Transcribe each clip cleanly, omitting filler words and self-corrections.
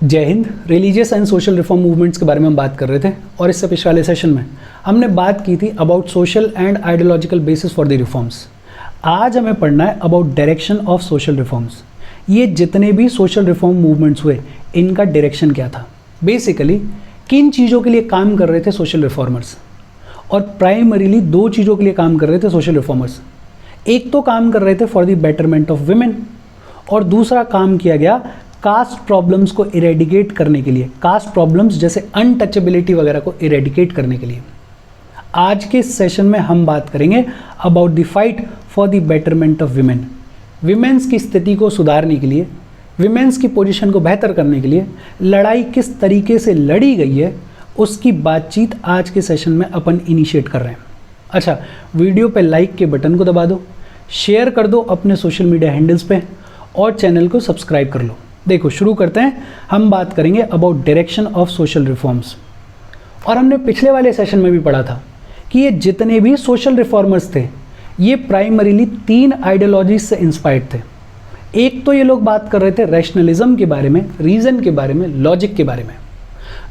जय Hind. Religious and social reform movements के बारे में हम बात कर रहे थे और इससे पिछले वाले सेशन में हमने बात की थी about social and ideological basis for the reforms. आज हमें पढ़ना है about direction of social reforms. ये जितने भी सोशल रिफॉर्म मूवमेंट्स हुए इनका डायरेक्शन क्या था, बेसिकली किन चीज़ों के लिए काम कर रहे थे सोशल रिफॉर्मर्स। और प्राइमरीली दो चीज़ों के लिए काम कर रहे थे सोशल रिफॉर्मर्स। एक तो काम कर रहे थे for the betterment of women और दूसरा काम किया गया कास्ट प्रॉब्लम्स को इरेडिकेट करने के लिए, कास्ट प्रॉब्लम्स जैसे अनटचेबिलिटी वगैरह को इरेडिकेट करने के लिए। आज के सेशन में हम बात करेंगे about the fight for the betterment of women. Women's की स्थिति को सुधारने के लिए, विमेंस की पोजीशन को बेहतर करने के लिए लड़ाई किस तरीके से लड़ी गई है, उसकी बातचीत आज के सेशन में अपन इनिशिएट कर रहे हैं। अच्छा, वीडियो पे लाइक के बटन को दबा दो, शेयर कर दो अपने सोशल मीडिया हैंडल्स पे और चैनल को सब्सक्राइब कर लो। देखो शुरू करते हैं। हम बात करेंगे about direction of social reforms. और हमने पिछले वाले सेशन में भी पढ़ा था कि ये जितने भी सोशल रिफॉर्मर्स थे ये प्राइमरीली तीन आइडियोलॉजीज से इंस्पायर्ड थे। एक तो ये लोग बात कर रहे थे रैशनलिज्म के बारे में, रीजन के बारे में, लॉजिक के बारे में।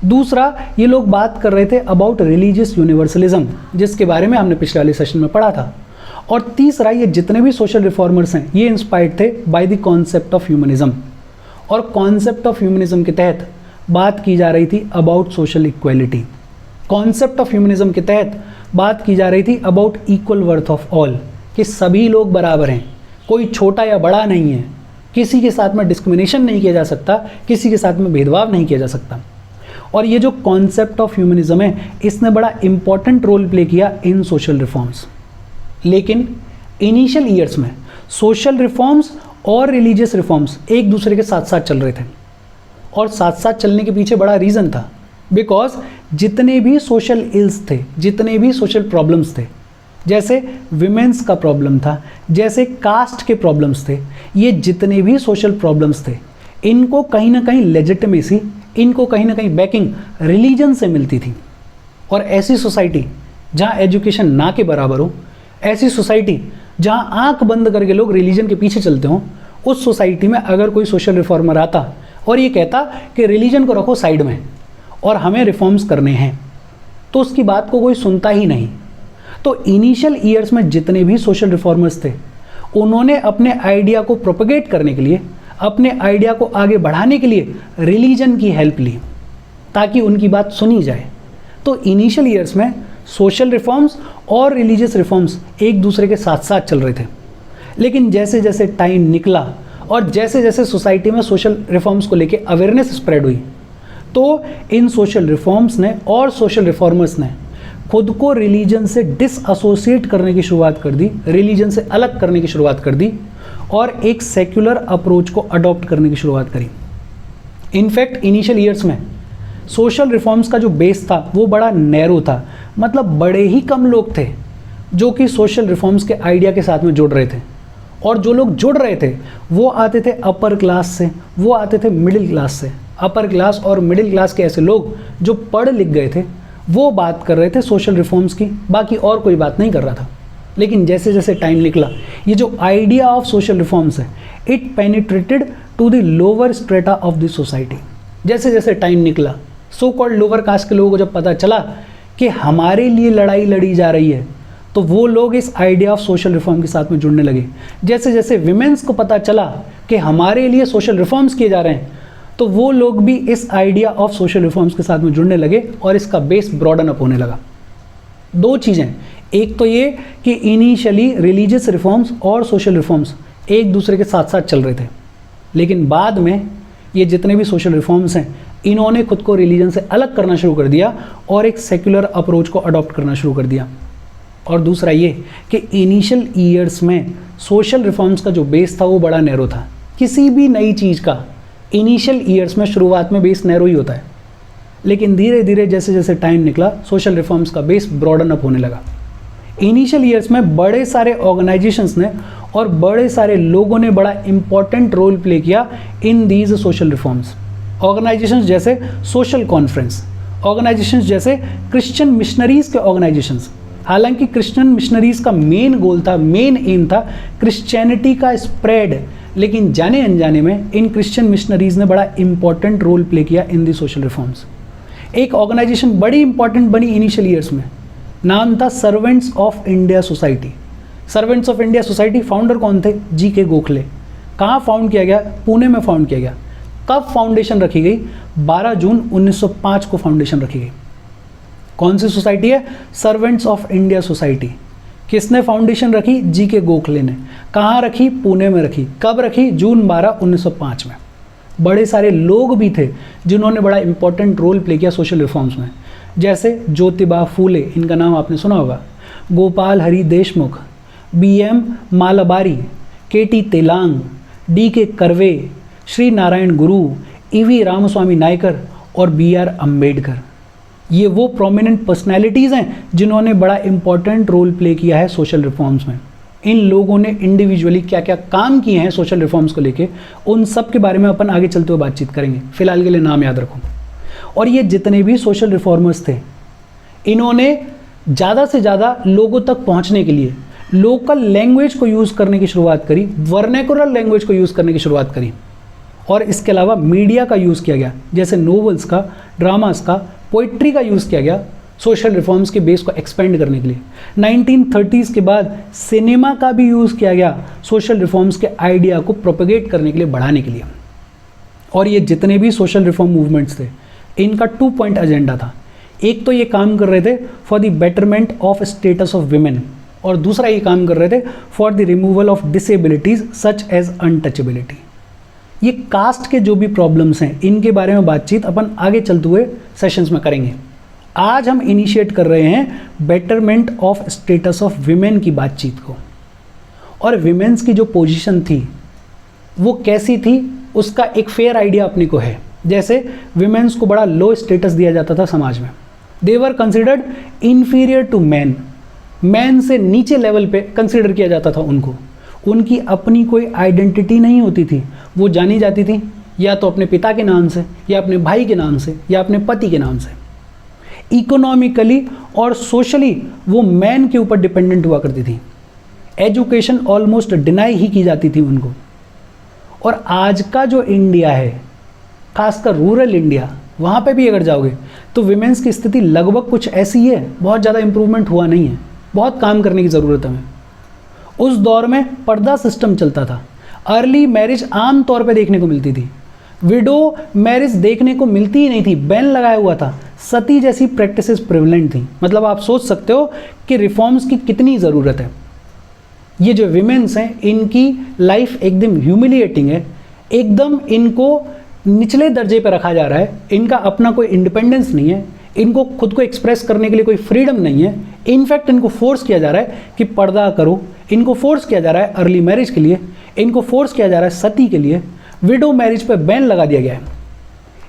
दूसरा ये लोग बात कर रहे थे अबाउट रिलीजियस यूनिवर्सलिज्म, जिसके बारे में हमने पिछले वाले सेशन में पढ़ा था। और तीसरा ये जितने भी सोशल रिफॉर्मर्स हैं ये इंस्पायर्ड थे by the concept of humanism. और कॉन्सेप्ट ऑफ ह्यूमनिज्म के तहत बात की जा रही थी about social equality. Concept of humanism के तहत बात की जा रही थी about equal worth of all, कि सभी लोग बराबर हैं, कोई छोटा या बड़ा नहीं है, किसी के साथ में डिस्क्रिमिनेशन नहीं किया जा सकता, किसी के साथ में भेदभाव नहीं किया जा सकता। और ये जो कॉन्सेप्ट ऑफ ह्यूमनिज्म है इसने बड़ा इंपॉर्टेंट रोल प्ले किया इन सोशल रिफॉर्म्स। लेकिन इनिशियल ईयर्स में सोशल रिफॉर्म्स और रिलीजियस रिफॉर्म्स एक दूसरे के साथ साथ चल रहे थे। और साथ साथ चलने के पीछे बड़ा रीज़न था, बिकॉज जितने भी सोशल इल्स थे, जितने भी सोशल प्रॉब्लम्स थे, जैसे विमेंस का प्रॉब्लम था, जैसे कास्ट के प्रॉब्लम्स थे, ये जितने भी सोशल प्रॉब्लम्स थे इनको कहीं ना कहीं लेजिटिमेसी, इनको कहीं ना कहीं बैकिंग रिलीजन से मिलती थी। और ऐसी सोसाइटी जहाँ एजुकेशन ना के बराबर हो, ऐसी सोसाइटी जहाँ आंख बंद करके लोग रिलीजन के पीछे चलते हों, उस सोसाइटी में अगर कोई सोशल रिफॉर्मर आता और ये कहता कि रिलीजन को रखो साइड में और हमें रिफॉर्म्स करने हैं, तो उसकी बात को कोई सुनता ही नहीं। तो इनिशियल ईयर्स में जितने भी सोशल रिफॉर्मर्स थे उन्होंने अपने आइडिया को प्रोपेगेट करने के लिए, अपने आइडिया को आगे बढ़ाने के लिए रिलीजन की हेल्प ली ताकि उनकी बात सुनी जाए। तो इनिशियल ईयर्स में सोशल रिफॉर्म्स और रिलीजियस रिफॉर्म्स एक दूसरे के साथ साथ चल रहे थे। लेकिन जैसे जैसे टाइम निकला और जैसे जैसे सोसाइटी में सोशल रिफॉर्म्स को लेके अवेयरनेस स्प्रेड हुई, तो इन सोशल रिफॉर्म्स ने और सोशल रिफॉर्मर्स ने खुद को रिलीजन से डिसएसोसिएट करने की शुरुआत कर दी, रिलीजन से अलग करने की शुरुआत कर दी और एक सेक्युलर अप्रोच को अडॉप्ट करने की शुरुआत करी। इनफैक्ट इनिशियल ईयर्स में सोशल रिफॉर्म्स का जो बेस था वो बड़ा नैरो था, मतलब बड़े ही कम लोग थे जो कि सोशल रिफॉर्म्स के आइडिया के साथ में जुड़ रहे थे। और जो लोग जुड़ रहे थे वो आते थे अपर क्लास से, वो आते थे मिडिल क्लास से। अपर क्लास और मिडिल क्लास के ऐसे लोग जो पढ़ लिख गए थे वो बात कर रहे थे सोशल रिफॉर्म्स की, बाकी और कोई बात नहीं कर रहा था। लेकिन जैसे जैसे टाइम निकला ये जो आइडिया ऑफ सोशल रिफॉर्म्स है it penetrated to the lower strata of the society. जैसे जैसे टाइम निकला सो कॉल्ड लोअर कास्ट के लोगों को जब पता चला कि हमारे लिए लड़ाई लड़ी जा रही है तो वो लोग इस आइडिया ऑफ सोशल रिफॉर्म के साथ में जुड़ने लगे। जैसे जैसे विमेंस को पता चला कि हमारे लिए सोशल रिफॉर्म्स किए जा रहे हैं तो वो लोग भी इस आइडिया ऑफ सोशल रिफॉर्म्स के साथ में जुड़ने लगे और इसका बेस ब्रॉडन अप होने लगा। दो चीज़ें, एक तो ये कि इनिशियली रिलीजियस रिफॉर्म्स और सोशल रिफॉर्म्स एक दूसरे के साथ साथ चल रहे थे, लेकिन बाद में ये जितने भी सोशल रिफॉर्म्स हैं इन्होंने खुद को रिलीजन से अलग करना शुरू कर दिया और एक सेक्युलर अप्रोच को अडॉप्ट करना शुरू कर दिया। और दूसरा ये कि इनिशियल ईयर्स में सोशल रिफॉर्म्स का जो बेस था वो बड़ा नैरो था। किसी भी नई चीज़ का इनिशियल ईयर्स में शुरुआत में बेस नैरो ही होता है, लेकिन धीरे धीरे जैसे जैसे टाइम निकला सोशल रिफॉर्म्स का बेस ब्रॉडन अप होने लगा। इनिशियल ईयर्स में बड़े सारे ऑर्गेनाइजेशंस ने और बड़े सारे लोगों ने बड़ा इंपॉर्टेंट रोल प्ले किया in these social reforms. Organisations जैसे सोशल कॉन्फ्रेंस, ऑर्गेनाइजेशंस जैसे क्रिश्चियन मिशनरीज़ के ऑर्गेनाइजेशंस। हालांकि क्रिश्चियन मिशनरीज़ का मेन गोल था, मेन एम था क्रिश्चियनिटी का स्प्रेड, लेकिन जाने अनजाने में इन क्रिश्चियन मिशनरीज ने बड़ा इंपॉर्टेंट रोल प्ले किया इन दी सोशल रिफॉर्म्स। एक ऑर्गेनाइजेशन बड़ी इंपॉर्टेंट बनी इनिशियल ईयर्स में, नाम था servants of India society. Servants of India society founder कौन थे? जी.के. गोखले। कहाँ फाउंड किया गया? पुणे में फाउंड किया गया। कब फाउंडेशन रखी गई? 12 जून 1905 को फाउंडेशन रखी गई। कौन सी सोसाइटी है? Servants of India society. किसने फाउंडेशन रखी? जी.के. गोखले ने। कहाँ रखी? पुणे में रखी। कब रखी? जून 12, 1905 में। बड़े सारे लोग भी थे जिन्होंने बड़ा इंपॉर्टेंट रोल प्ले किया सोशल रिफॉर्म्स में, जैसे ज्योतिबा फूले, इनका नाम आपने सुना होगा, Gopal Hari Deshmukh, B M. Malabari, K T. Telang, D K. Karve, Shri Narayana Guru, E V. Ramaswamy Naikar और बी.आर. अम्बेडकर। ये वो प्रोमिनेंट पर्सनैलिटीज़ हैं जिन्होंने बड़ा इंपॉर्टेंट रोल प्ले किया है सोशल रिफॉर्म्स में। इन लोगों ने इंडिविजुअली क्या क्या काम किए हैं सोशल रिफॉर्म्स को लेके, उन सब के बारे में अपन आगे चलते हुए बातचीत करेंगे। फिलहाल के लिए नाम याद रखो। और ये जितने भी सोशल रिफॉर्मर्स थे, इन्होंने ज़्यादा से ज़्यादा लोगों तक पहुँचने के लिए लोकल लैंग्वेज को यूज़ करने की शुरुआत करी, वर्नैकुलर लैंग्वेज को यूज़ करने की शुरुआत करी। और इसके अलावा मीडिया का यूज़ किया गया, जैसे नोवेल्स का, ड्रामास का, पोइट्री का यूज़ किया गया सोशल रिफॉर्म्स के बेस को एक्सपेंड करने के लिए। 1930s के बाद सिनेमा का भी यूज़ किया गया सोशल रिफॉर्म्स के आइडिया को प्रोपेगेट करने के लिए, बढ़ाने के लिए। और ये जितने भी सोशल रिफॉर्म मूवमेंट्स थे, इनका 2 पॉइंट एजेंडा था। एक तो ये काम कर रहे थे for the betterment of status of women, और दूसरा ये काम कर रहे थे for the removal of disabilities such as untouchability. ये कास्ट के जो भी प्रॉब्लम्स हैं, इनके बारे में बातचीत अपन आगे चलते हुए सेशंस में करेंगे। आज हम इनिशिएट कर रहे हैं betterment of status of women की बातचीत को। और विमेन्स की जो पोजीशन थी वो कैसी थी, उसका एक फेयर आइडिया अपने को है। जैसे विमेन्स को बड़ा लो स्टेटस दिया जाता था समाज में। They were considered inferior to man, man से नीचे लेवल पे कंसिडर किया जाता था उनको। उनकी अपनी कोई आइडेंटिटी नहीं होती थी, वो जानी जाती थी या तो अपने पिता के नाम से, या अपने भाई के नाम से, या अपने पति के नाम से। इकोनॉमिकली और सोशली वो मैन के ऊपर डिपेंडेंट हुआ करती थी। एजुकेशन ऑलमोस्ट डिनाई ही की जाती थी उनको। और आज का जो इंडिया है, खासकर रूरल इंडिया, वहाँ पे भी अगर जाओगे तो विमेंस की स्थिति लगभग कुछ ऐसी है, बहुत ज़्यादा इंप्रूवमेंट हुआ नहीं है, बहुत काम करने की ज़रूरत है हमें। उस दौर में पर्दा सिस्टम चलता था, अर्ली मैरिज आम तौर पे देखने को मिलती थी, विडो मैरिज देखने को मिलती ही नहीं थी, बैन लगाया हुआ था, सती जैसी प्रैक्टिसेस प्रिवलेंट थी। मतलब आप सोच सकते हो कि रिफॉर्म्स की कितनी ज़रूरत है। ये जो विमेन्स हैं, इनकी लाइफ एकदम ह्यूमिलिएटिंग है, एकदम इनको निचले दर्जे पर रखा जा रहा है। इनका अपना कोई इंडिपेंडेंस नहीं है, इनको खुद को एक्सप्रेस करने के लिए कोई फ्रीडम नहीं है। इनफैक्ट इनको फोर्स किया जा रहा है कि पर्दा करो, इनको फोर्स किया जा रहा है अर्ली मैरिज के लिए, इनको फोर्स किया जा रहा है सती के लिए, विडो मैरिज पर बैन लगा दिया गया है।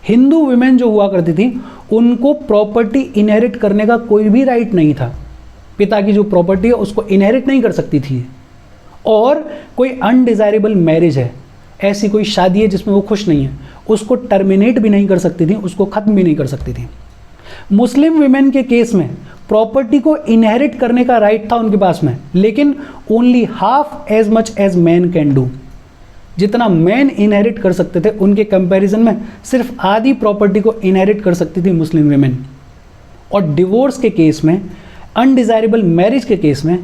हिंदू विमेन जो हुआ करती थी, उनको प्रॉपर्टी इनहेरिट करने का कोई भी राइट नहीं था। पिता की जो प्रॉपर्टी है उसको इनहेरिट नहीं कर सकती थी। और कोई अनडिजायरेबल मैरिज है, ऐसी कोई शादी है जिसमें वो खुश नहीं है, उसको टर्मिनेट भी नहीं कर सकती थी, उसको ख़त्म भी नहीं कर सकती थी। मुस्लिम विमेन के केस में प्रॉपर्टी को इनहेरिट करने का राइट था उनके पास में, लेकिन only half as much as man can do. जितना मैन इनहेरिट कर सकते थे उनके कंपैरिजन में सिर्फ आधी प्रॉपर्टी को इनहेरिट कर सकती थी मुस्लिम विमेन। और डिवोर्स के केस में, अनडिजायरेबल मैरिज के केस में,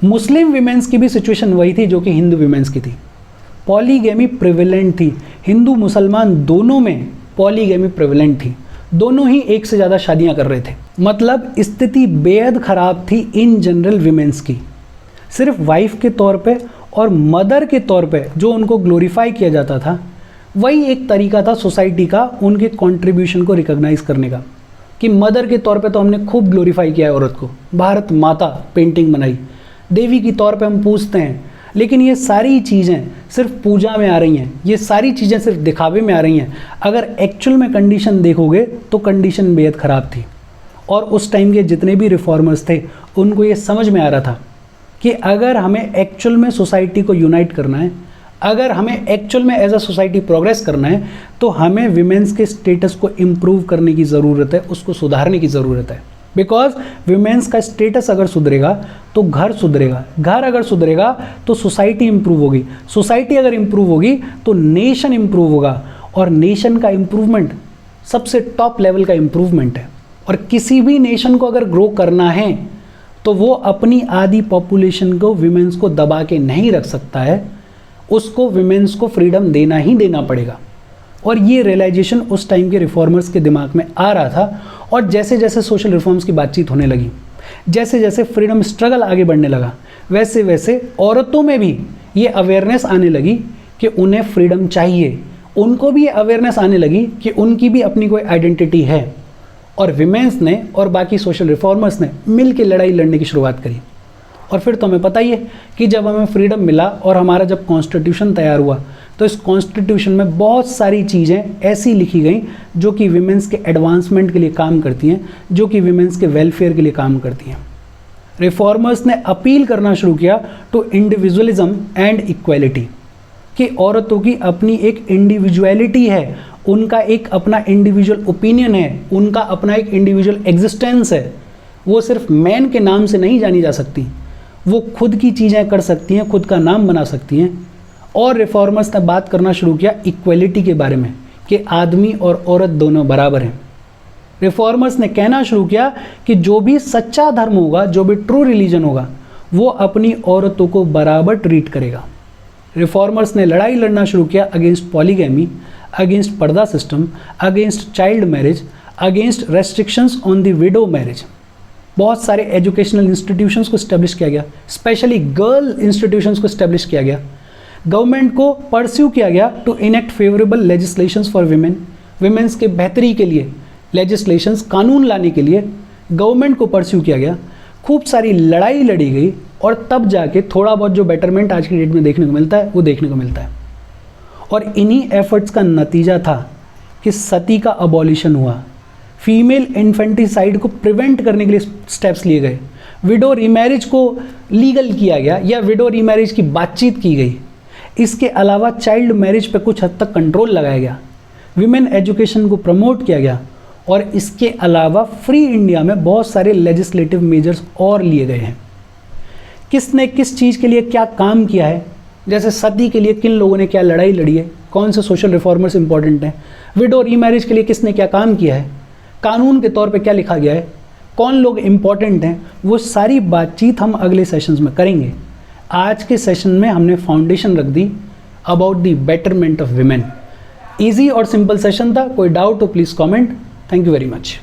मुस्लिम विमेन्स की भी सिचुएशन वही थी जो कि हिंदू विमेन्स की थी। पॉलीगैमी प्रिवेलेंट थी, हिंदू मुसलमान दोनों में पॉलीगैमी प्रिवेलेंट थी, दोनों ही एक से ज़्यादा शादियां कर रहे थे। मतलब स्थिति बेहद ख़राब थी इन जनरल विमेन्स की। सिर्फ वाइफ के तौर पे और मदर के तौर पे जो उनको ग्लोरीफाई किया जाता था, वही एक तरीका था सोसाइटी का उनके कंट्रीब्यूशन को रिकॉग्नाइज करने का, कि मदर के तौर पे तो हमने खूब ग्लोरीफाई किया है औरत को, भारत माता पेंटिंग बनाई, देवी की तौर पे हम पूजते हैं। लेकिन ये सारी चीज़ें सिर्फ पूजा में आ रही हैं, ये सारी चीज़ें सिर्फ दिखावे में आ रही हैं। अगर एक्चुअल में कंडीशन देखोगे तो कंडीशन बेहद ख़राब थी। और उस टाइम के जितने भी रिफॉर्मर्स थे उनको ये समझ में आ रहा था कि अगर हमें एक्चुअल में सोसाइटी को यूनाइट करना है, अगर हमें एक्चुअल में एज अ सोसाइटी प्रोग्रेस करना है, तो हमें विमेंस के स्टेटस को इम्प्रूव करने की ज़रूरत है, उसको सुधारने की ज़रूरत है। बिकॉज विमेंस का स्टेटस अगर सुधरेगा तो घर सुधरेगा, घर अगर सुधरेगा तो सोसाइटी इंप्रूव होगी, सोसाइटी अगर इंप्रूव होगी तो नेशन इंप्रूव होगा, और नेशन का इंप्रूवमेंट सबसे टॉप लेवल का इंप्रूवमेंट है। और किसी भी नेशन को अगर ग्रो करना है तो वो अपनी आधी पॉपुलेशन को, विमेंस को दबा के नहीं रख सकता है, उसको विमेंस को फ्रीडम देना ही देना पड़ेगा। और ये रियलाइजेशन उस टाइम के रिफॉर्मर्स के दिमाग में आ रहा था, और जैसे जैसे सोशल रिफॉर्म्स की बातचीत होने लगी, जैसे जैसे फ्रीडम स्ट्रगल आगे बढ़ने लगा, वैसे वैसे औरतों में भी ये अवेयरनेस आने लगी कि उन्हें फ्रीडम चाहिए, उनको भी ये अवेयरनेस आने लगी कि उनकी भी अपनी कोई आइडेंटिटी है। और विमेंस ने और बाकी सोशल रिफॉर्मर्स ने मिल के लड़ाई लड़ने की शुरुआत करी। और फिर तो हमें पता ही है कि जब हमें फ्रीडम मिला और हमारा जब कॉन्स्टिट्यूशन तैयार हुआ तो इस कॉन्स्टिट्यूशन में बहुत सारी चीज़ें ऐसी लिखी गई जो कि विमेंस के एडवांसमेंट के लिए काम करती हैं, जो कि विमेंस के वेलफेयर के लिए काम करती हैं। रिफॉर्मर्स ने अपील करना शुरू किया टू इंडिविजुअलिज्म एंड इक्वालिटी, कि औरतों की अपनी एक इंडिविजुअलिटी है, उनका एक अपना इंडिविजुअल ओपिनियन है, उनका अपना एक इंडिविजुअल एग्जिस्टेंस है, वो सिर्फ मैन के नाम से नहीं जानी जा सकती, वो खुद की चीज़ें कर सकती हैं, खुद का नाम बना सकती हैं। और रिफॉर्मर्स ने बात करना शुरू किया इक्वलिटी के बारे में कि आदमी और औरत दोनों बराबर हैं। रिफॉर्मर्स ने कहना शुरू किया कि जो भी सच्चा धर्म होगा, जो भी ट्रू रिलीजन होगा, वो अपनी औरतों को बराबर ट्रीट करेगा। रिफॉर्मर्स ने लड़ाई लड़ना शुरू किया against polygamy, against purdah system, against child marriage, against restrictions on the widow marriage. बहुत सारे एजुकेशनल इंस्टीट्यूशंस को इस्टेब्लिश किया गया, स्पेशली गर्ल इंस्टीट्यूशंस को इस्टेब्लिश किया गया। गवर्नमेंट को परस्यू किया गया to enact favourable legislations for women, women's के बेहतरी के लिए लेजिस्लेशंस, कानून लाने के लिए गवर्नमेंट को परस्यू किया गया। खूब सारी लड़ाई लड़ी गई और तब जाके थोड़ा बहुत जो बेटरमेंट आज की डेट में देखने को मिलता है वो देखने को मिलता है। और इन्हीं एफर्ट्स का नतीजा था कि सती का अबॉलिशन हुआ, फीमेल इन्फेंटिसाइड को प्रिवेंट करने के लिए स्टेप्स लिए गए, विडो रीमैरिज को लीगल किया गया या विडो रीमैरिज की बातचीत की गई। इसके अलावा चाइल्ड मैरिज पे कुछ हद तक कंट्रोल लगाया गया, विमेन एजुकेशन को प्रमोट किया गया, और इसके अलावा फ्री इंडिया में बहुत सारे लेजिस्लेटिव मेजर्स और लिए गए हैं। किसने किस चीज़ के लिए क्या काम किया है, जैसे सती के लिए किन लोगों ने क्या लड़ाई लड़ी है, कौन से सोशल रिफॉर्मर्स इंपॉर्टेंट हैं, विडो रीमैरिज के लिए किसने क्या काम किया है, कानून के तौर पे क्या लिखा गया है, कौन लोग इंपॉर्टेंट हैं, वो सारी बातचीत हम अगले सेशंस में करेंगे। आज के सेशन में हमने फाउंडेशन रख दी about the betterment of women. Easy और सिंपल सेशन था, कोई डाउट हो please comment. Thank you very much.